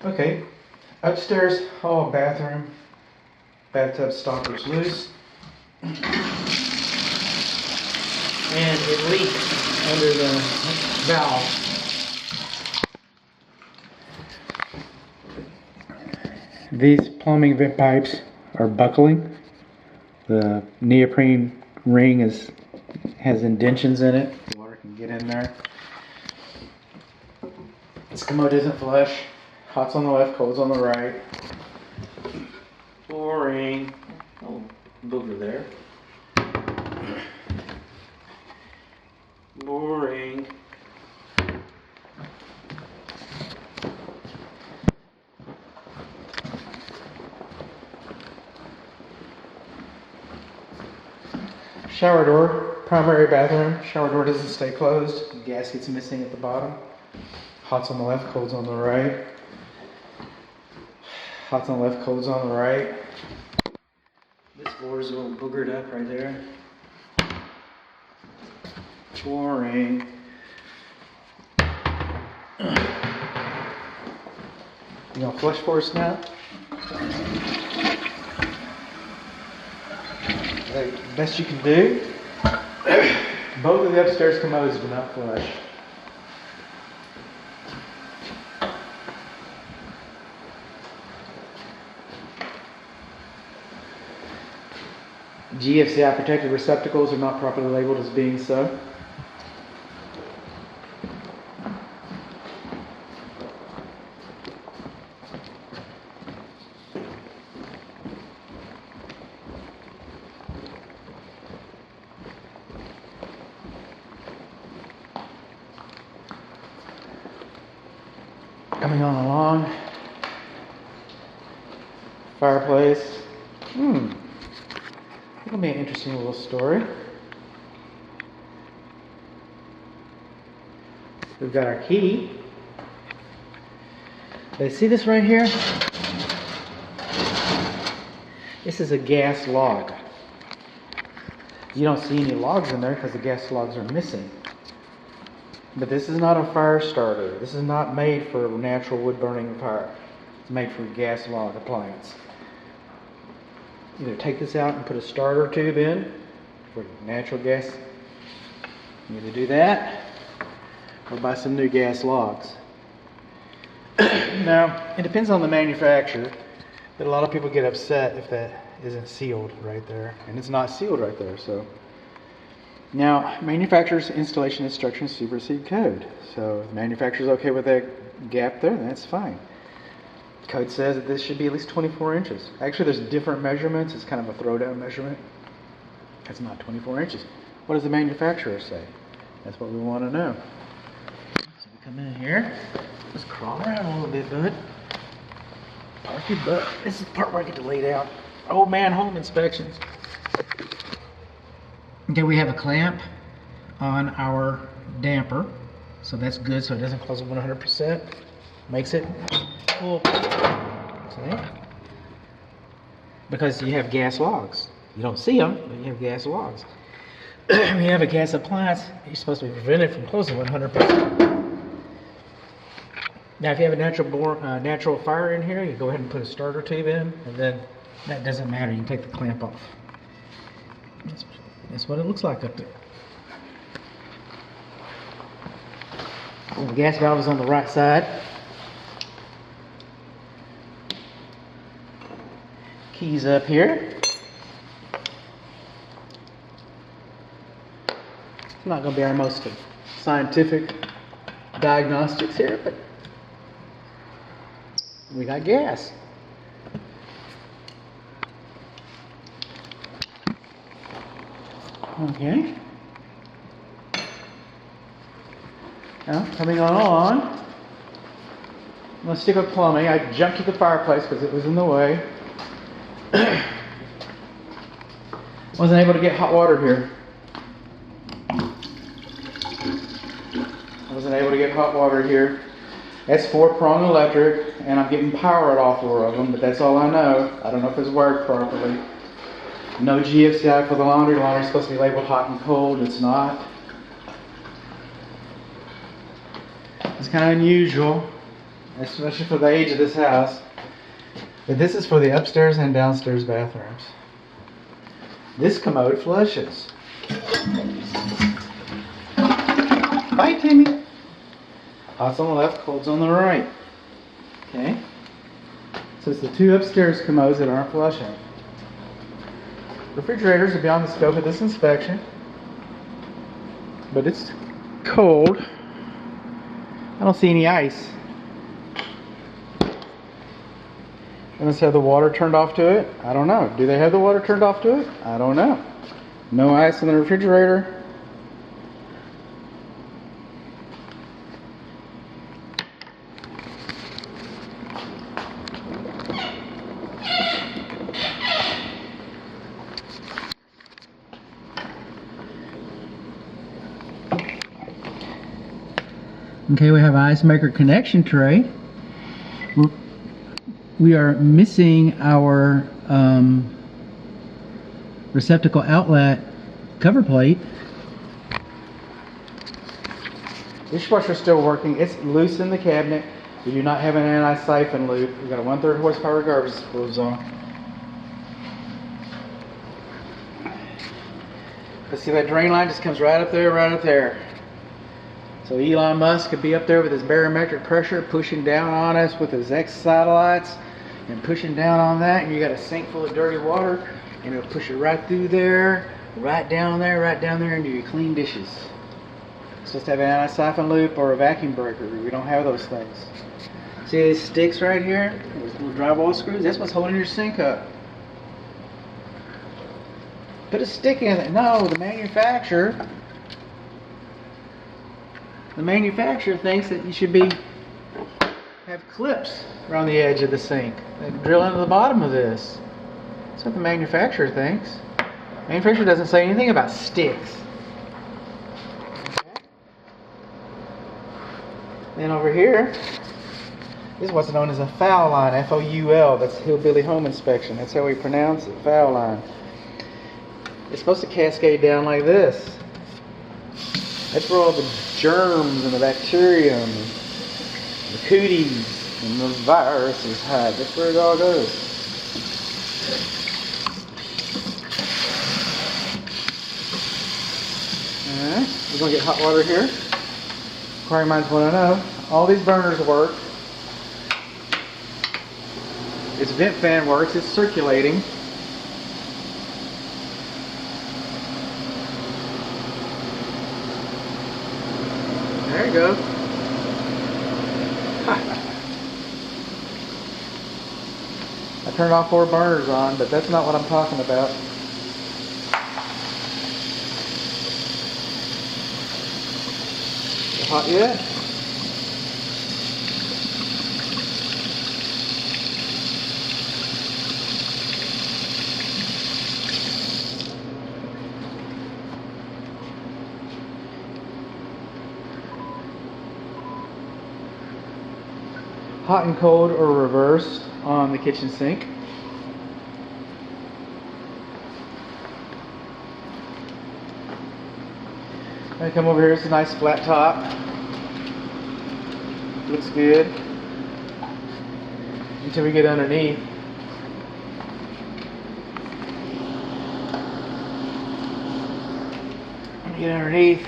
Okay, upstairs hall bathroom, bathtub stopper's loose, and it leaks under the valve. These plumbing vent pipes are buckling. The neoprene ring has indentions in it. Water can get in there. This commode isn't flush. Hot's on the left, cold's on the right. Boring. Oh, booger there. Boring. Shower door, primary bathroom. Shower door doesn't stay closed. The gasket's missing at the bottom. Hot's on the left, cold's on the right. Hot's on the left, cold's on the right. This floor is a little boogered up right there. Boring. You gonna flush for us now? The best you can do. Both of the upstairs commodes do not flush. GFCI protected receptacles are not properly labeled as being so. Coming on along. Fireplace. It'll be an interesting little story. We've got our key. See this right here? This is a gas log. You don't see any logs in there because the gas logs are missing. But this is not a fire starter. This is not made for natural wood burning fire. It's made for a gas log appliance. Either take this out and put a starter tube in for natural gas. You either do that or buy some new gas logs. Now, it depends on the manufacturer, but a lot of people get upset if that isn't sealed right there. And it's not sealed right there, so. Now, manufacturer's installation instructions supersede code. So if the manufacturer's okay with that gap there, then that's fine. Code says that this should be at least 24 inches. Actually, there's different measurements. It's kind of a throwdown measurement. It's not 24 inches. What does the manufacturer say? That's what we want to know. So we come in here. Let's crawl around a little bit, bud. Park your butt. This is the part where I get to lay down. Old man home inspections. Okay, we have a clamp on our damper. So that's good, so it doesn't close it 100%. Makes it full. See? Because you have gas logs. You don't see them, but you have gas logs. When you have a gas appliance, you're supposed to be prevented from closing 100%. Now, if you have a natural fire in here, you go ahead and put a starter tube in, and then that doesn't matter. You can take the clamp off. That's what it looks like up there. And the gas valve is on the right side. Keys up here. It's not going to be our most scientific diagnostics here, but we got gas. Okay. Now, coming on, I'm going to stick with plumbing. I jumped to the fireplace because it was in the way. Wasn't able to get hot water here. That's 4-prong electric, and I'm getting power at all 4 of them, but that's all I know. I don't know if it's worked properly. No GFCI for the laundry. The laundry's supposed to be labeled hot and cold. It's not. It's kind of unusual. especially for the age of this house. But this is for the upstairs and downstairs bathrooms. This commode flushes. Bye, Timmy. Hot's on the left, cold's on the right. Okay? So it's the two upstairs commodes that aren't flushing. Refrigerators are beyond the scope of this inspection. But it's cold. I don't see any ice. Unless they have the water turned off to it? I don't know. Do they have the water turned off to it? I don't know. No ice in the refrigerator. Okay, we have an ice maker connection tray. We are missing our receptacle outlet cover plate. Dishwasher's still working. It's loose in the cabinet. We do not have an anti-siphon loop. We've got a 1/3 horsepower garbage disposal. Let's see, that drain line just comes right up there, right up there. So Elon Musk could be up there with his barometric pressure pushing down on us with his X satellites and pushing down on that, and you got a sink full of dirty water, and it'll push it right through there, right down there into your clean dishes. It's just have an anti-siphon loop or a vacuum breaker. We don't have those things. See these sticks right here? Those little drywall screws? That's what's holding your sink up. Put a stick in it. No, the manufacturer thinks that you should have clips around the edge of the sink that drill into the bottom of this. That's what the manufacturer thinks. The manufacturer doesn't say anything about sticks. Okay. Then over here, this is what's known as a foul line, F-O-U-L. That's hillbilly home inspection. That's how we pronounce it, foul line. It's supposed to cascade down like this. That's where all the germs and the bacteria and the cooties and the viruses hide. That's where it all goes. Alright, we're going to get hot water here. Inquiring minds want to know. All these burners work. Its vent fan works. It's circulating. There you go. I turned all 4 burners on, but that's not what I'm talking about. Is it hot yet? Hot and cold or reversed on the kitchen sink. I come over here, it's a nice flat top. Looks good. Until we get underneath. When you get underneath,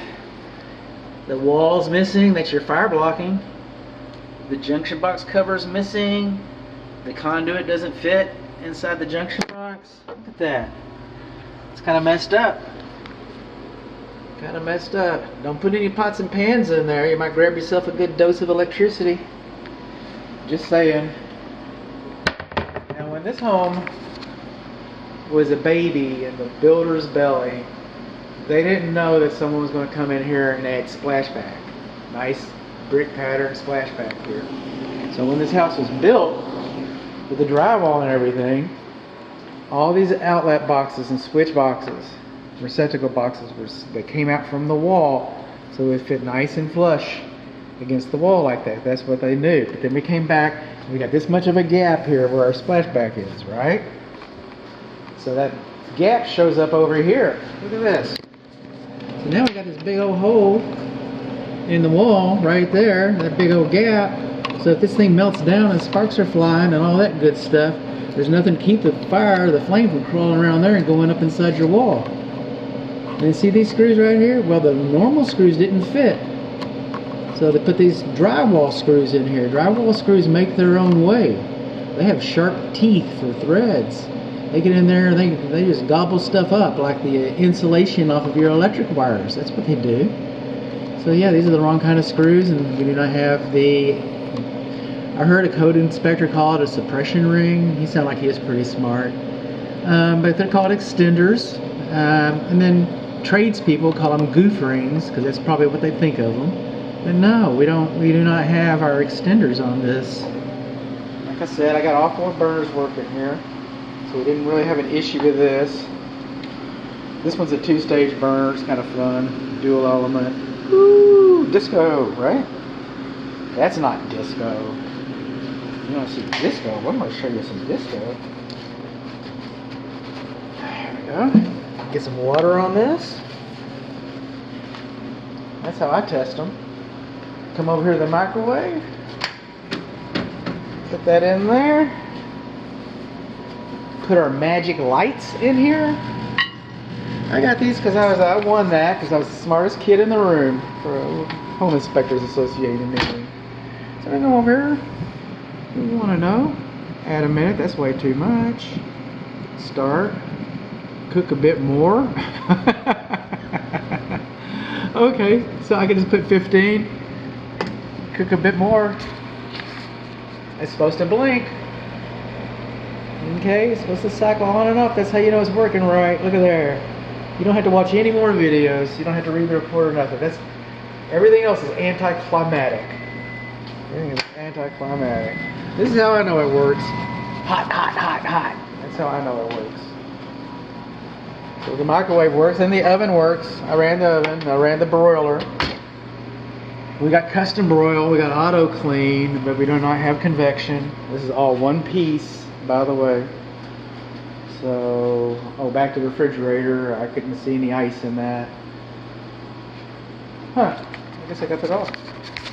the wall's missing, that's your fire blocking. The junction box cover is missing. The conduit doesn't fit inside the junction box. Look at that. It's kind of messed up. Don't put any pots and pans in there. You might grab yourself a good dose of electricity. Just saying. Now when this home was a baby in the builder's belly, they didn't know that someone was going to come in here and add splashback. Nice brick pattern splashback here. So when this house was built with the drywall and everything, all these outlet boxes and switch boxes, receptacle boxes, that came out from the wall, so it would fit nice and flush against the wall like that. That's what they knew. But then we came back and we got this much of a gap here where our splashback is, right? So that gap shows up over here. Look at this. So now we got this big old hole in the wall right there, that big old gap. So if this thing melts down and sparks are flying and all that good stuff, there's nothing to keep the fire, the flame from crawling around there and going up inside your wall. And you see these screws right here? Well, the normal screws didn't fit. So they put these drywall screws in here. Drywall screws make their own way. They have sharp teeth for threads. They get in there and they just gobble stuff up like the insulation off of your electric wires. That's what they do. So yeah, these are the wrong kind of screws, and we do not have the... I heard a code inspector call it a suppression ring. He sounded like he was pretty smart. But they're called extenders. And then tradespeople call them goof rings, because that's probably what they think of them. But no, we do not have our extenders on this. Like I said, I got all 4 burners working here, so we didn't really have an issue with this. This one's a 2-stage burner. It's kind of fun, dual element. Ooh, disco, right? That's not disco. You want to see disco? Well, I'm going to show you some disco. There we go. Get some water on this. That's how I test them. Come over here to the microwave. Put that in there. Put our magic lights in here. I got these because I won that because I was the smartest kid in the room for a Home Inspectors Association meeting. So I go over here. You want to know? Add a minute. That's way too much. Start. Cook a bit more. Okay, so I can just put 15. Cook a bit more. It's supposed to blink. Okay, it's supposed to cycle on and off. That's how you know it's working right. Look at there. You don't have to watch any more videos. You don't have to read the report or nothing. Everything else is anticlimactic. Everything is anticlimactic. This is how I know it works. Hot, hot, hot, hot. That's how I know it works. So the microwave works and the oven works. I ran the oven. I ran the broiler. We got custom broil. We got auto clean, but we do not have convection. This is all one piece, by the way. So, back to the refrigerator. I couldn't see any ice in that. Huh, I guess I got that off.